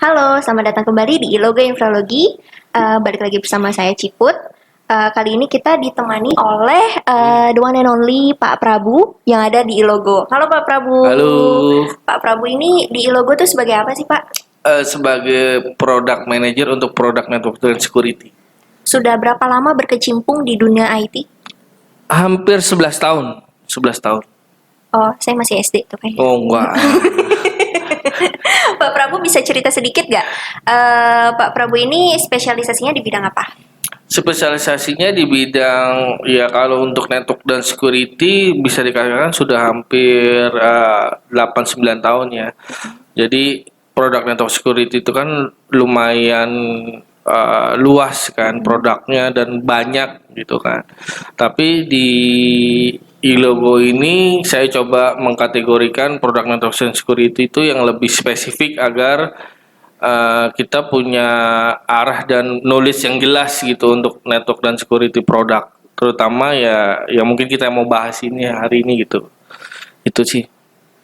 Halo, selamat datang kembali di Ilogo Infralogi. Balik lagi bersama saya Ciput. Kali ini kita ditemani oleh the one and only Pak Prabu yang ada di Ilogo. Halo Pak Prabu. Halo, Pak Prabu ini di Ilogo tuh sebagai apa sih Pak? sebagai product manager untuk product network and security. Sudah berapa lama berkecimpung di dunia IT? Hampir 11 tahun. 11 tahun. Oh, saya masih SD tuh kayaknya. Oh enggak. Pak Prabu bisa cerita sedikit nggak? Pak Prabu ini spesialisasinya di bidang apa? Spesialisasinya di bidang ya kalau untuk network dan security bisa dikatakan sudah hampir 8-9 tahun ya. Jadi produk network security itu kan lumayan luas kan produknya dan banyak gitu kan. Tapi di iLogo ini saya coba mengkategorikan produk network and security itu yang lebih spesifik agar kita punya arah dan knowledge yang jelas gitu untuk network dan security produk. Terutama ya mungkin kita mau bahas ini hari ini gitu. Itu sih.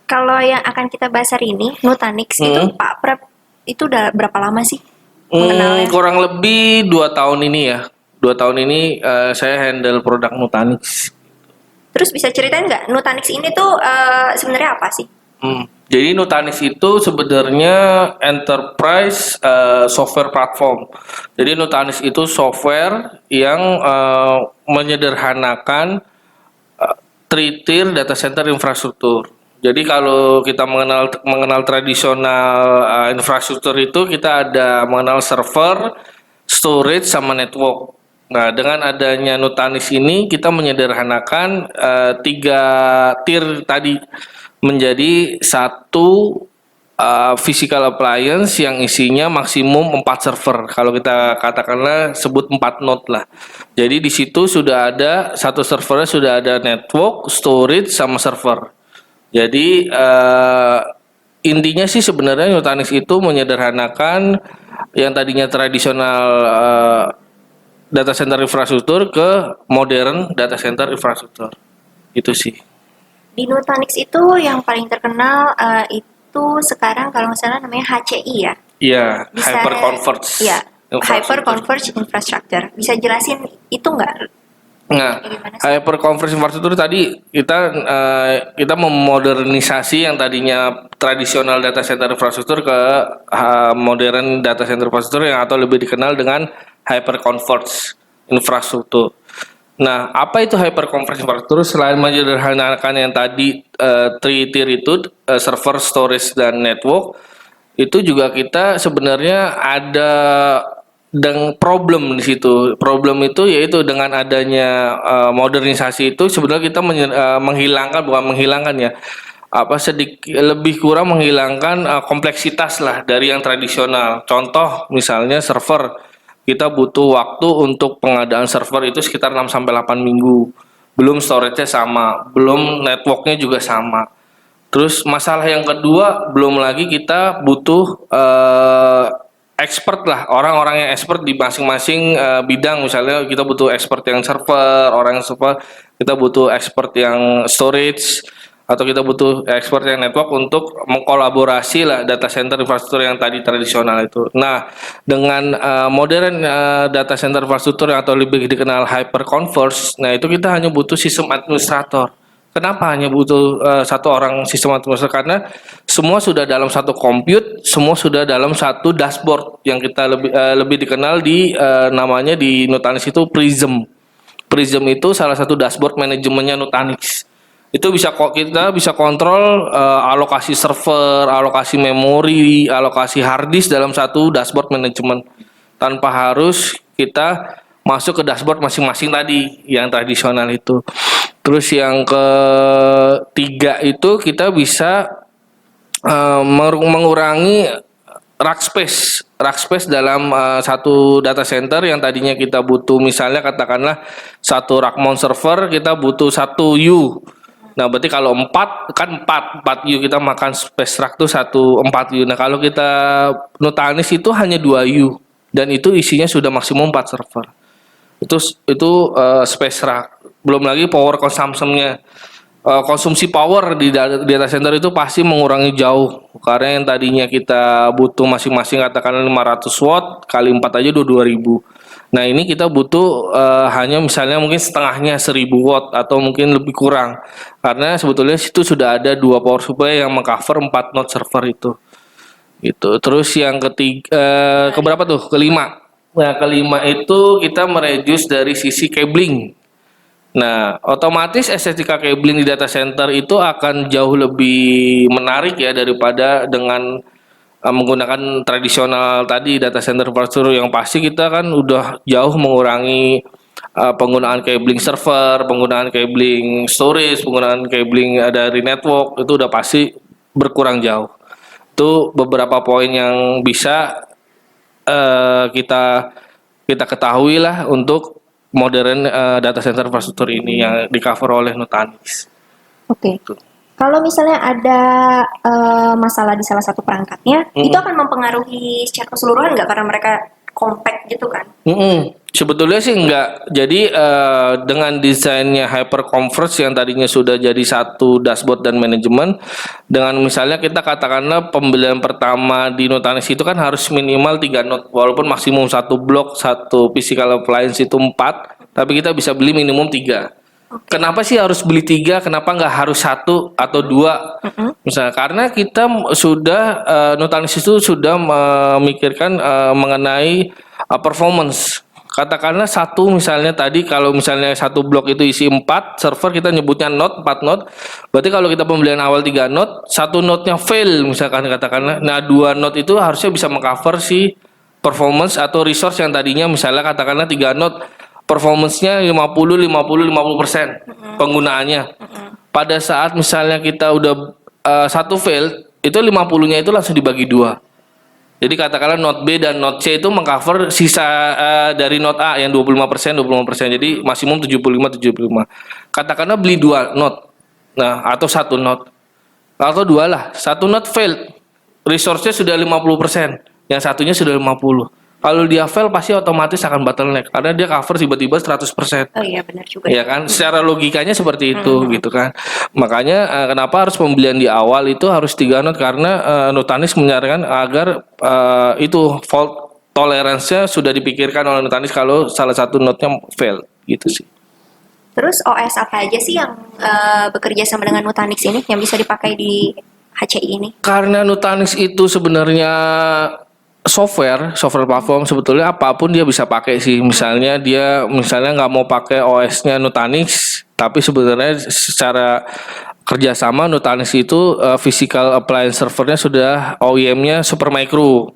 Kalau yang akan kita bahas hari ini, Nutanix itu Pak Prab itu udah berapa lama sih mengenalnya? Kurang lebih 2 tahun ini ya. 2 tahun ini saya handle produk Nutanix. Terus bisa ceritain nggak Nutanix ini tuh sebenarnya apa sih? Jadi Nutanix itu sebenarnya enterprise software platform. Jadi Nutanix itu software yang menyederhanakan three-tier data center infrastruktur. Jadi kalau kita mengenal tradisional infrastruktur itu kita ada mengenal server, storage sama network. Nah, dengan adanya Nutanix ini kita menyederhanakan 3 tier tadi menjadi satu physical appliance yang isinya maksimum 4 server. Kalau kita katakanlah sebut 4 node lah. Jadi di situ sudah ada satu servernya sudah ada network, storage sama server. Jadi intinya sih sebenarnya Nutanix itu menyederhanakan yang tadinya tradisional data center infrastruktur ke modern data center infrastruktur. Itu sih. Di Nutanix itu yang paling terkenal itu sekarang kalau nggak salah namanya HCI ya. Iya, Bisa hyperconverged. Iya, infrastructure. Hyperconverged Infrastructure. Bisa jelasin itu nggak? Nah, Kayak gimana sih? hyperconverged infrastruktur tadi kita memodernisasi yang tadinya tradisional data center infrastruktur ke modern data center infrastruktur yang atau lebih dikenal dengan hyperconverged infrastruktur. Nah, apa itu hyperconverged infrastruktur? Selain menyederhanakan yang tadi three tier itu server, storage dan network, itu juga kita sebenarnya ada problem di situ. Problem itu yaitu dengan adanya modernisasi itu sebenarnya kita menghilangkan, bukan menghilangkan ya, apa sedikit lebih kurang menghilangkan kompleksitas lah dari yang tradisional. Contoh misalnya server, kita butuh waktu untuk pengadaan server itu sekitar 6 sampai 8 minggu. Belum storage-nya sama, belum networknya juga sama. Terus masalah yang kedua, belum lagi kita butuh expert lah, orang-orang yang expert di masing-masing bidang. Misalnya kita butuh expert yang server, orang yang server, kita butuh expert yang storage, atau kita butuh expert yang network untuk mengkolaborasi lah data center infrastruktur yang tadi tradisional itu. Nah, dengan modern data center infrastruktur atau lebih dikenal hyperconverged, nah itu kita hanya butuh sistem administrator. Kenapa hanya butuh satu orang sistem administrator? Karena semua sudah dalam satu compute, semua sudah dalam satu dashboard yang kita lebih dikenal di namanya di Nutanix itu Prism. Prism itu salah satu dashboard manajemennya Nutanix. Itu kita bisa kontrol alokasi server, alokasi memori, alokasi hard disk dalam satu dashboard manajemen tanpa harus kita masuk ke dashboard masing-masing tadi yang tradisional itu. Terus yang ketiga itu kita bisa mengurangi rack space dalam satu data center yang tadinya kita butuh misalnya katakanlah satu rack mount server kita butuh 1 U. Nah, berarti kalau 4 U kita makan space rack tuh 4 U. Nah, kalau kita Nutanix itu hanya 2 U dan itu isinya sudah maksimum 4 server. Itu space rack. Belum lagi power consumption-nya. konsumsi power di data center itu pasti mengurangi jauh, karena yang tadinya kita butuh masing-masing katakanlah 500 watt kali 4 aja udah 2000. Nah ini kita butuh hanya misalnya mungkin setengahnya 1000 watt atau mungkin lebih kurang, karena sebetulnya situ sudah ada 2 power supply yang mengcover 4 node server itu. Gitu. Terus yang ketiga, keberapa tuh? Kelima. Nah kelima itu kita mereduce dari sisi cabling. Nah, otomatis estetika cabling di data center itu akan jauh lebih menarik ya daripada dengan menggunakan tradisional tadi data center infrastruktur, yang pasti kita kan udah jauh mengurangi penggunaan cabling server, penggunaan cabling storage, penggunaan cabling dari network itu udah pasti berkurang jauh. Itu beberapa poin yang bisa kita ketahui lah untuk modern data center infrastruktur ini yang di cover oleh Nutanix. Oke. Kalau misalnya ada masalah di salah satu perangkatnya, itu akan mempengaruhi secara keseluruhan nggak, karena mereka compact gitu kan? Sebetulnya sih enggak. Jadi dengan desainnya hyperconverged yang tadinya sudah jadi satu dashboard dan manajemen, dengan misalnya kita katakanlah pembelian pertama di Nutanix itu kan harus minimal 3 node, walaupun maksimum satu blok, satu physical appliance itu 4, tapi kita bisa beli minimum 3. Kenapa sih harus beli 3? Kenapa nggak harus 1 atau 2? Misalnya karena kita sudah Nutanix itu sudah memikirkan mengenai performance. Katakanlah satu misalnya tadi, kalau misalnya satu blok itu isi 4 server, kita nyebutnya node, 4 node. Berarti kalau kita pembelian awal 3 node, satu node-nya fail misalkan katakanlah. Nah, 2 node itu harusnya bisa mengcover si performance atau resource yang tadinya misalnya katakanlah 3 node performance-nya 50% penggunaannya. Pada saat misalnya kita udah satu fail, itu 50-nya itu langsung dibagi 2. Jadi katakanlah node B dan node C itu mengcover sisa dari node A yang 25%. Jadi maksimum 75. Katakanlah beli 2 node. Nah, atau 1 node. Atau 2 lah. 1 node fail. Resource-nya sudah 50%. Yang satunya sudah 50. Kalau dia fail pasti otomatis akan bottleneck karena dia cover tiba-tiba 100%. Oh iya, benar juga. Ya kan, secara logikanya seperti itu gitu kan. Makanya kenapa harus pembelian di awal itu harus 3 node, karena Nutanix menyarankan agar itu fault tolerance-nya sudah dipikirkan oleh Nutanix kalau salah satu node-nya fail gitu sih. Terus OS apa aja sih yang bekerja sama dengan Nutanix ini yang bisa dipakai di HCI ini? Karena Nutanix itu sebenarnya software platform, sebetulnya apapun dia bisa pakai sih. Misalnya dia nggak mau pakai OS-nya Nutanix, tapi sebenarnya secara kerjasama Nutanix itu physical appliance servernya sudah OEM-nya Supermicro.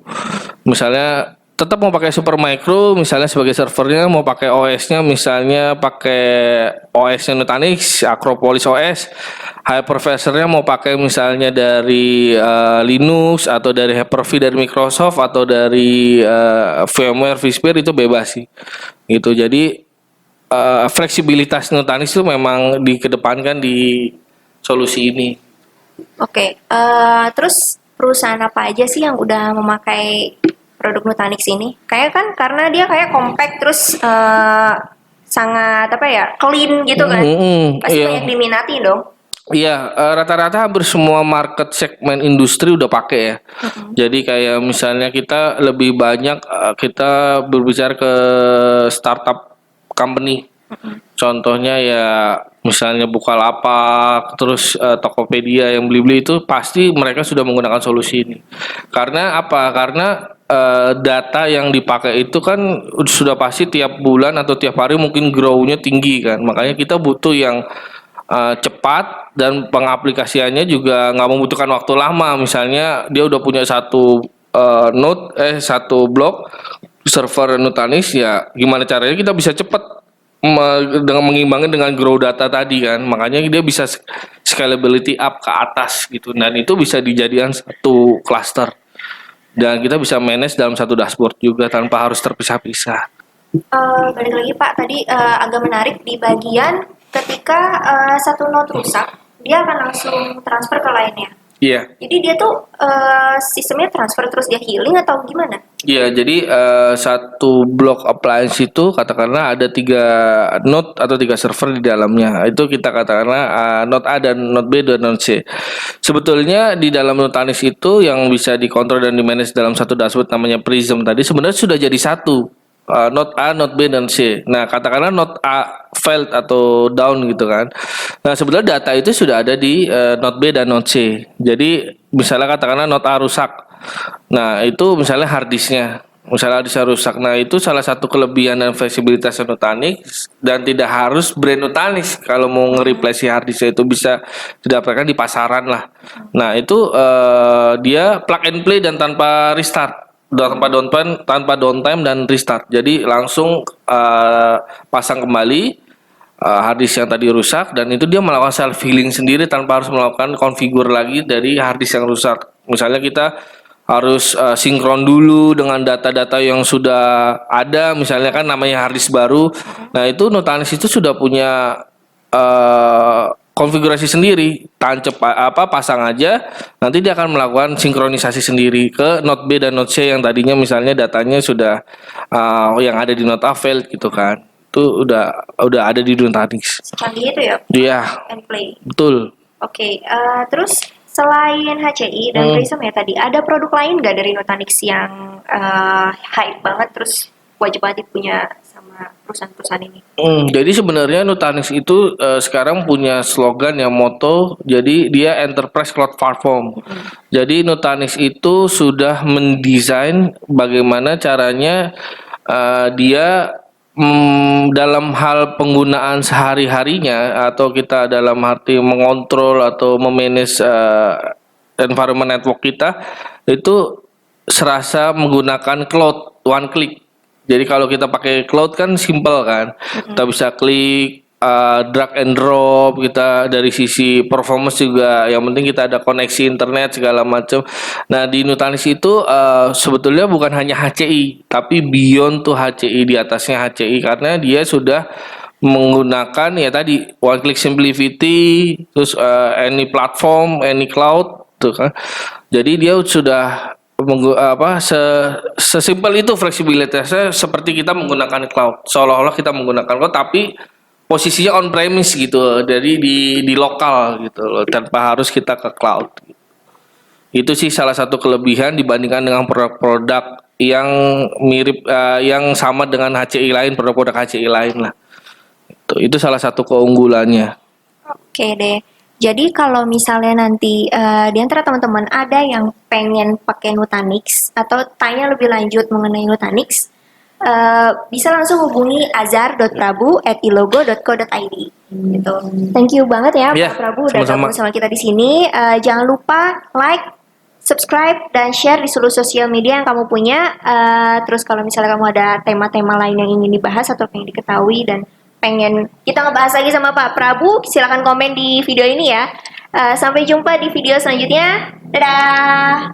Misalnya tetap mau pakai Supermicro misalnya sebagai servernya, mau pakai OS-nya misalnya pakai OS-nya Nutanix, Acropolis OS. Hypervisor-nya mau pakai misalnya dari Linux atau dari Hyper-V dari Microsoft atau dari VMware, vSphere, itu bebas sih. Gitu. Jadi fleksibilitas Nutanix itu memang dikedepankan di solusi ini. Oke, terus perusahaan apa aja sih yang udah memakai produk Nutanix ini? Kayak kan karena dia kayak compact, terus sangat apa ya, clean gitu kan? Pasti banyak diminati dong. Iya, rata-rata hampir semua market segmen industri udah pakai ya. Jadi kayak misalnya kita lebih banyak kita berbicara ke startup company. Contohnya ya misalnya Bukalapak, terus Tokopedia yang Blibli, itu pasti mereka sudah menggunakan solusi ini. Karena apa? Karena data yang dipakai itu kan sudah pasti tiap bulan atau tiap hari mungkin grow-nya tinggi kan. Makanya kita butuh yang cepat, dan pengaplikasiannya juga nggak membutuhkan waktu lama. Misalnya dia udah punya satu satu blok server Nutanix, ya gimana caranya kita bisa cepat dengan mengimbangi dengan grow data tadi kan. Makanya dia bisa scalability up ke atas gitu, dan itu bisa dijadikan satu cluster, dan kita bisa manage dalam satu dashboard juga tanpa harus terpisah-pisah. Balik lagi Pak, tadi agak menarik di bagian ketika satu node rusak, dia akan langsung transfer ke lainnya. Iya. Jadi dia tuh sistemnya transfer terus dia healing atau gimana? Iya, jadi satu blok appliance itu katakanlah ada 3 node atau 3 server di dalamnya. Itu kita katakanlah node A dan node B dan node C. Sebetulnya di dalam Nutanix itu yang bisa dikontrol dan di-manage dalam satu dashboard namanya Prism tadi sebenarnya sudah jadi satu. Node A, node B, dan C. Nah, katakanlah node A failed atau down gitu kan. Nah, sebenarnya data itu sudah ada di node B dan node C. Jadi, misalnya katakanlah node A rusak. Nah, itu misalnya hard disknya. Misalnya hard disknya rusak. Nah, itu salah satu kelebihan dan fleksibilitas Nutanix dan tidak harus brand Nutanix kalau mau nge-replace si hard disknya itu bisa didapatkan di pasaran lah. Nah, itu dia plug and play dan tanpa restart. Tanpa downtime dan restart. Jadi langsung pasang kembali hard disk yang tadi rusak dan itu dia melakukan self healing sendiri tanpa harus melakukan konfigur lagi dari hard disk yang rusak. Misalnya kita harus sinkron dulu dengan data-data yang sudah ada, misalnya kan namanya hard disk baru. Nah, itu Nutanix itu sudah punya konfigurasi sendiri, tancap pasang aja, nanti dia akan melakukan sinkronisasi sendiri ke node B dan node C yang tadinya misalnya datanya sudah yang ada di node A failed gitu kan, itu udah ada di Nutanix. Secanggih itu ya? Iya, And play. betul. Oke, terus selain HCI dan Prism ya tadi, ada produk lain nggak dari Nutanix yang hype banget terus wajib banget punya sama perusahaan-perusahaan ini? Jadi sebenarnya Nutanix itu sekarang punya slogan yang moto, jadi dia Enterprise Cloud Platform. Jadi Nutanix itu sudah mendesain bagaimana caranya dia dalam hal penggunaan sehari-harinya atau kita dalam arti mengontrol atau memanage environment network kita itu serasa menggunakan cloud one click. Jadi kalau kita pakai cloud kan simple kan, kita bisa klik drag and drop, kita dari sisi performance juga yang penting kita ada koneksi internet segala macam. Nah, di Nutanix itu sebetulnya bukan hanya HCI tapi beyond tuh HCI, di atasnya HCI karena dia sudah menggunakan ya tadi one click simplicity, terus any platform, any cloud tuh kan. Jadi dia sudah sesimpel itu fleksibilitasnya seperti kita menggunakan cloud, seolah-olah kita menggunakan cloud tapi posisinya on premise gitu, jadi di lokal gitu loh, tanpa harus kita ke cloud. Itu sih salah satu kelebihan dibandingkan dengan produk-produk yang mirip yang sama dengan HCI lain, produk-produk HCI lain lah. Itu salah satu keunggulannya. Oke deh. Jadi kalau misalnya nanti di antara teman-teman ada yang pengen pakai Nutanix atau tanya lebih lanjut mengenai Nutanix, bisa langsung hubungi azar.prabu@ilogo.co.id gitu. Thank you banget ya Ya, Pak Prabu udah sama-sama. gabung sama kita di sini. Jangan lupa like, subscribe, dan share di seluruh sosial media yang kamu punya. Terus kalau misalnya kamu ada tema-tema lain yang ingin dibahas atau pengen diketahui dan pengen kita ngebahas lagi sama Pak Prabu, silakan komen di video ini ya. Sampai jumpa di video selanjutnya. Dadah!